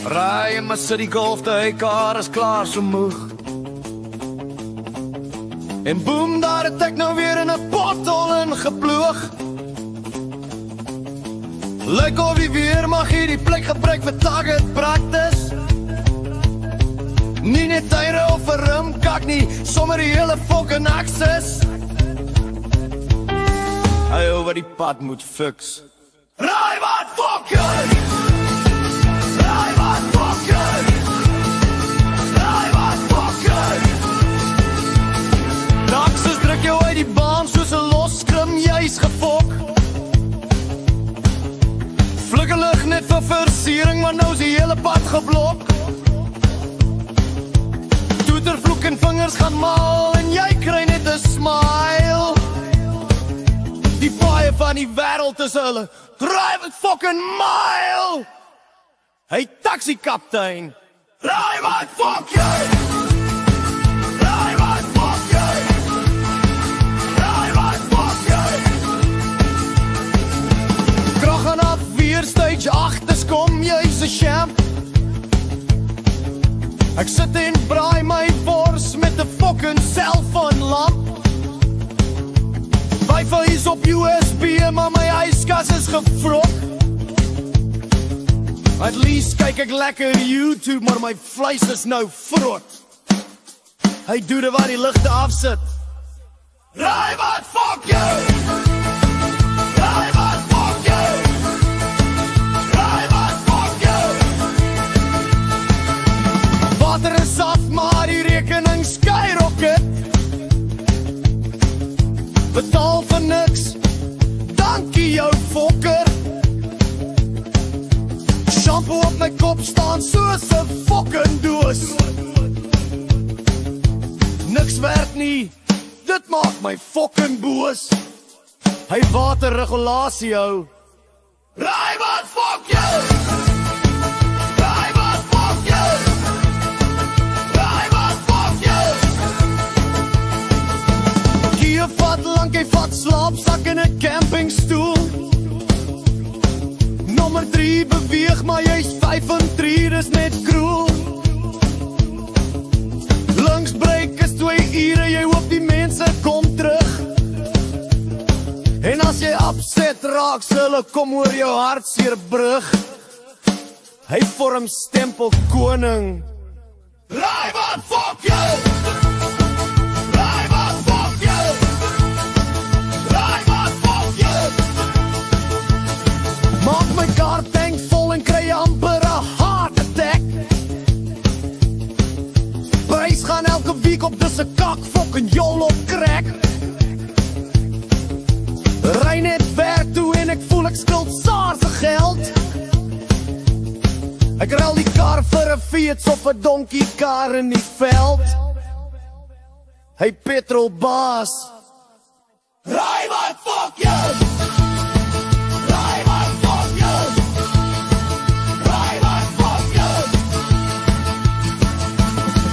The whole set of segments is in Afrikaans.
Raai in my city golf, die kar is klaar so moeg. En boem, daar het ek nou weer in 'n pothol ingeploeg. Lyk of die weer mag hier die plek gebruik vir target practice. Nie net tyre of 'n rimkak nie, sommer die hele fucking access. Hy oor die pad moet fix. Raai wat fucking! Raai wat fucking! Raai wat fucking! Taxes druk jou uit die baan soos 'n loskrim, jy's gefok. Flikkerlig net vir versiering, maar nou is die hele pad geblok. Toetervloek en vingers gaan mal en jy kry net 'n smile. Die paaie van die wêreld is hulle drive it fucking mile. Hey taxi kaptein, raai wat fuck jy? Raai wat fuck jy? Raai wat fuck jy? Krag aan af weer stage 8, kom jy's 'n champ. Ek sit en braai my bors met 'n fucking cellphone lamp. Wifi is op USB, maar my yskas is gevrot. At least kyk ek lekker YouTube, maar my vleis is nou vrot. Hy doen dit waar die ligte afsit. Raai wat fuck you! Raai wat fuck you! Raai wat fuck you! Water is af, maar die rekening skyrocket. Betaal vir niks, dankie jou fokker. Shampoo op my kop staan soos 'n fucking doos. Niks werk nie, dit maak my fucking boos. Hy waterregulasie hou. Raai wat fuck you! Raai wat fuck you! Raai wat fuck you! Kie vat lank, hy vat slaapsak in 'n campingstoel. Nommer 3 beweeg, maar jy's 5 en 3, dis net kroel. Linksbreek is 2 ure, jy hoop die mense kom terug. En as jy upset raak, hulle kom oor jou hartseer brug. Hy vorm stempel koning. Raai wat fuck you! Raai wat fuck you! Raai wat fuck you! Maak my kar tank vol en kry amper 'n heart attack. Prys gaan elke week op, dis 'n kak fucking jol op crack. Ry net werk toe en ek voel ek skuld SARS se geld. Ek ruil die kar vir 'n fiets of 'n donkie kar in die veld. Hey petrolbaas, raai wat fuck you! Raai wat fuck you! Raai wat fuck you!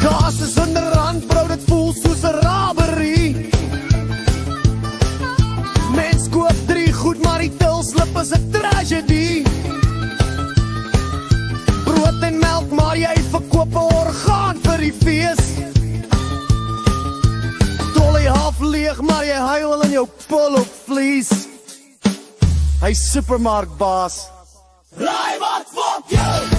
Gas is R100, bro, dit voel soos 'n robbery. Mens koop 3 goed, maar die tilslip is 'n tragedy. Brood en melk, maar jy verkoop 'n orgaan vir die fees. Dolly half leeg, maar jy huil in jou pull-up vlies. Hy supermarktbaas, raai wat fuck you!